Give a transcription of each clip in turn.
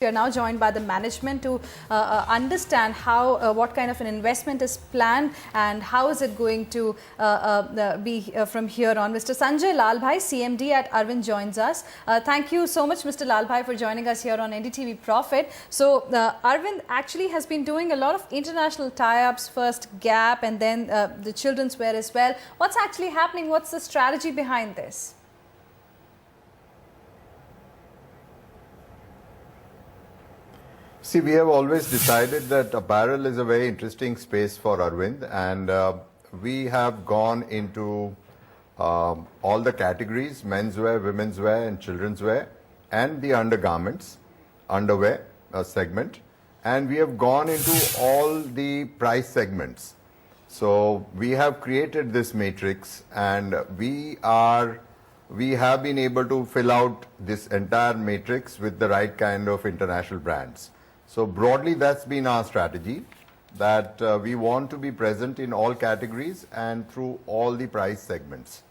We are now joined by the management to understand how what kind of an investment is planned and how is it going to be from here on. Mr. Sanjay Lalbhai, CMD at Arvind, joins us. Thank you so much, Mr. Lalbhai, for joining us here on NDTV Profit. So Arvind actually has been doing a lot of international tie-ups, first Gap and then the children's wear as well. What's actually happening? What's the strategy behind this? See, we have always decided that apparel is a very interesting space for Arvind, and we have gone into all the categories: menswear, women's wear, and children's wear, and the undergarments, underwear segment, and we have gone into all the price segments. So we have created this matrix, and we have been able to fill out this entire matrix with the right kind of international brands. So broadly, that's been our strategy, that we want to be present in all categories and through all the price segments.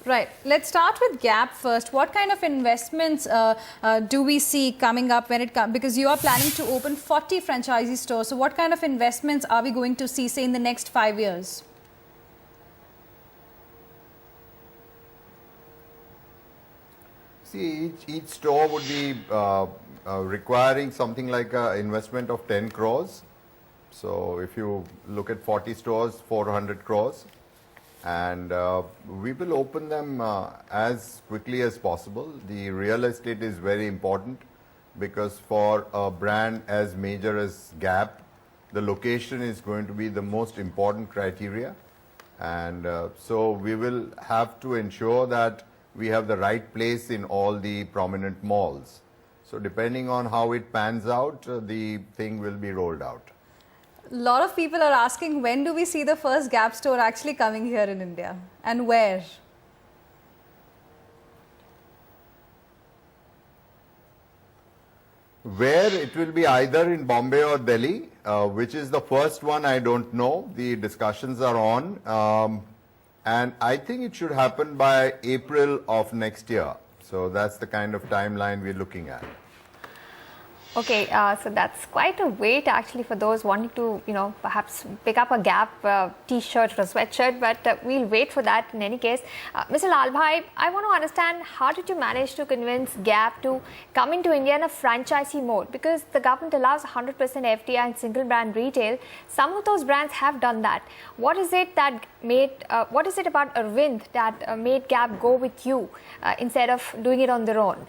Right. Let's start with Gap first. What kind of investments do we see coming up when it comes? Because you are planning to open 40 franchisee stores. So what kind of investments are we going to see, say, in the next 5 years? See, each store would be requiring something like an investment of 10 crores. So if you look at 40 stores, 400 crores. And we will open them as quickly as possible. The real estate is very important because for a brand as major as Gap, the location is going to be the most important criteria. And so we will have to ensure that we have the right place in all the prominent malls. So depending on how it pans out, the thing will be rolled out. A lot of people are asking, when do we see the first Gap store actually coming here in India, and where? Where it will be either in Bombay or Delhi, which is the first one, I don't know. The discussions are on. And I think it should happen by April of next year. So that's the kind of timeline we're looking at. Okay, so that's quite a wait actually for those wanting to, perhaps pick up a Gap t-shirt or a sweatshirt, but we'll wait for that in any case. Mr. Lalbhai, I want to understand, how did you manage to convince Gap to come into India in a franchisee mode? Because the government allows 100% FDI and single brand retail. Some of those brands have done that. What is it that what is it about Arvind that made Gap go with you instead of doing it on their own?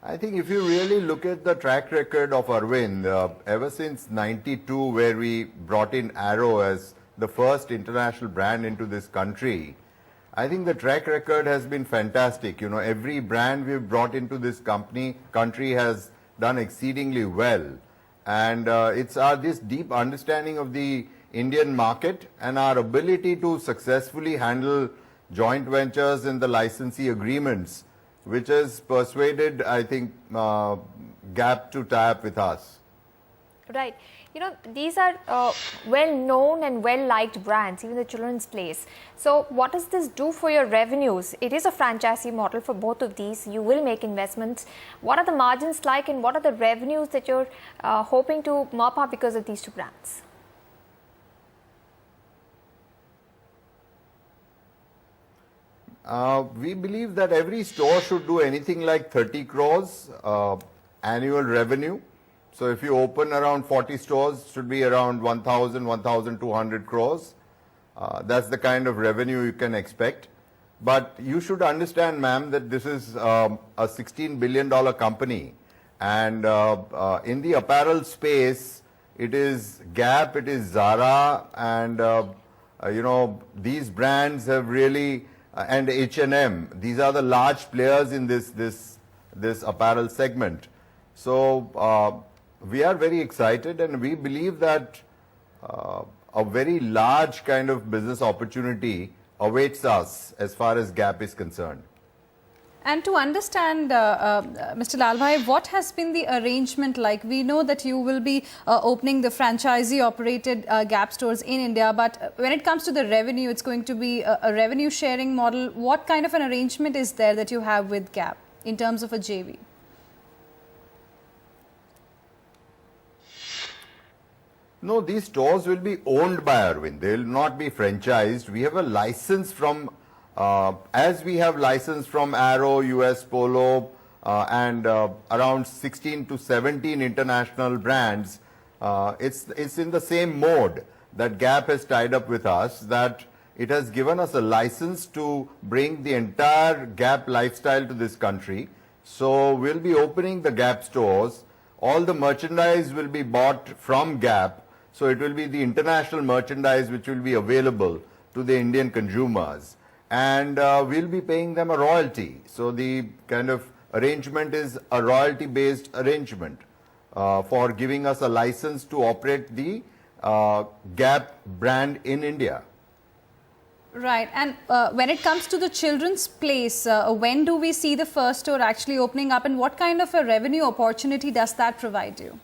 I think if you really look at the track record of Arvind, ever since '92, where we brought in Arrow as the first international brand into this country, I think the track record has been fantastic. Every brand we've brought into this country has done exceedingly well. And it's this deep understanding of the Indian market and our ability to successfully handle joint ventures and the licensee agreements, which has persuaded, I think, Gap to tie up with us. Right. These are well-known and well-liked brands, even the Children's Place. So what does this do for your revenues? It is a franchisee model for both of these. You will make investments. What are the margins like, and what are the revenues that you're hoping to mop up because of these two brands? We believe that every store should do anything like 30 crores annual revenue. So if you open around 40 stores, it should be around 1,000, 1,200 crores. That's the kind of revenue you can expect. But you should understand, ma'am, that this is a $16 billion company. And in the apparel space, it is Gap, it is Zara, and these brands have really... and H&M. These are the large players in this apparel segment. So we are very excited, and we believe that a very large kind of business opportunity awaits us as far as Gap is concerned. And to understand, Mr. Lalbhai, what has been the arrangement like? We know that you will be opening the franchisee-operated Gap stores in India, but when it comes to the revenue, it's going to be a revenue sharing model. What kind of an arrangement is there that you have with Gap in terms of a JV? No, these stores will be owned by Arvind. They will not be franchised. We have a license from, as we have license from Arrow, US Polo, and around 16 to 17 international brands. It's in the same mode that Gap has tied up with us, that it has given us a license to bring the entire Gap lifestyle to this country. So we'll be opening the Gap stores. All the merchandise will be bought from Gap. So it will be the international merchandise which will be available to the Indian consumers. And we'll be paying them a royalty. So the kind of arrangement is a royalty-based arrangement for giving us a license to operate the Gap brand in India. Right. And when it comes to the Children's Place, when do we see the first store actually opening up, and what kind of a revenue opportunity does that provide you?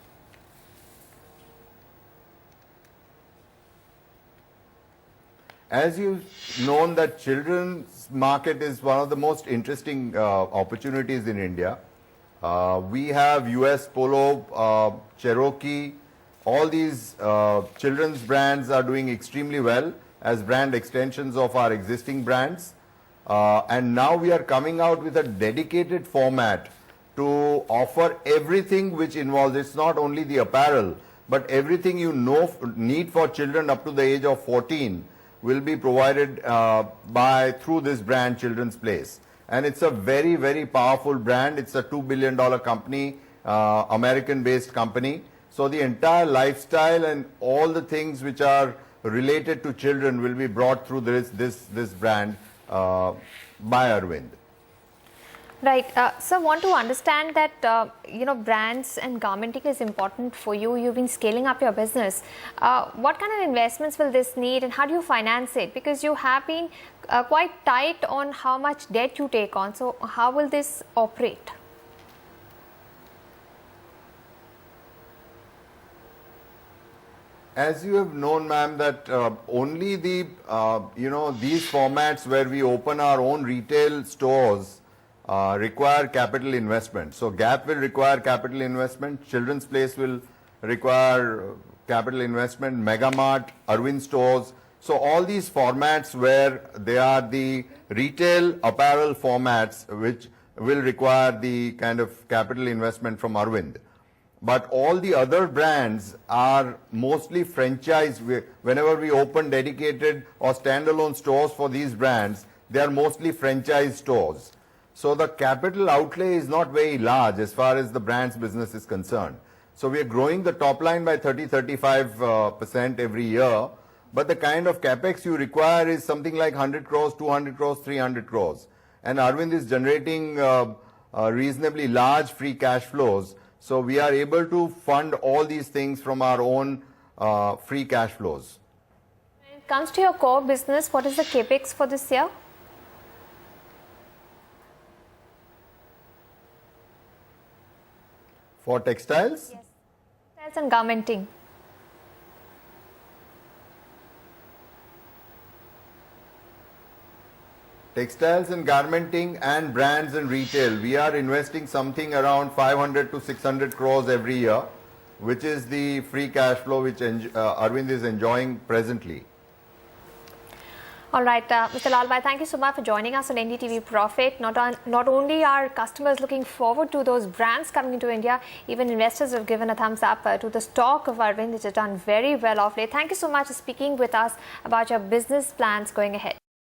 As you've known, that children's market is one of the most interesting opportunities in India. We have US Polo, Cherokee, all these children's brands are doing extremely well as brand extensions of our existing brands. And now we are coming out with a dedicated format to offer everything which involves, it's not only the apparel, but everything you know need for children up to the age of 14 will be provided through this brand, Children's Place. And it's a very, very powerful brand. It's a $2 billion company, American-based company. So the entire lifestyle and all the things which are related to children will be brought through this brand by Arvind. Right. So, want to understand that, brands and garmenting is important for you. You've been scaling up your business. What kind of investments will this need, and how do you finance it? Because you have been quite tight on how much debt you take on. So, how will this operate? As you have known, ma'am, that only the, these formats where we open our own retail stores require capital investment. So Gap will require capital investment, Children's Place will require capital investment, Megamart, Arvind stores. So all these formats where they are the retail apparel formats which will require the kind of capital investment from Arvind. But all the other brands are mostly franchised. Whenever we open dedicated or standalone stores for these brands, they are mostly franchise stores. So the capital outlay is not very large as far as the brand's business is concerned. So we are growing the top line by 30-35% every year. But the kind of capex you require is something like 100 crores, 200 crores, 300 crores. And Arvind is generating reasonably large free cash flows. So we are able to fund all these things from our own free cash flows. When it comes to your core business, what is the capex for this year? For textiles? Yes. Textiles and garmenting. Textiles and garmenting and brands and retail, we are investing something around 500 to 600 crores every year, which is the free cash flow which Arvind is enjoying presently. All right, Mr. Lalbhai, thank you so much for joining us on NDTV Profit. Not only are customers looking forward to those brands coming into India, even investors have given a thumbs up to the stock of Arvind, which has done very well of late. Thank you so much for speaking with us about your business plans going ahead.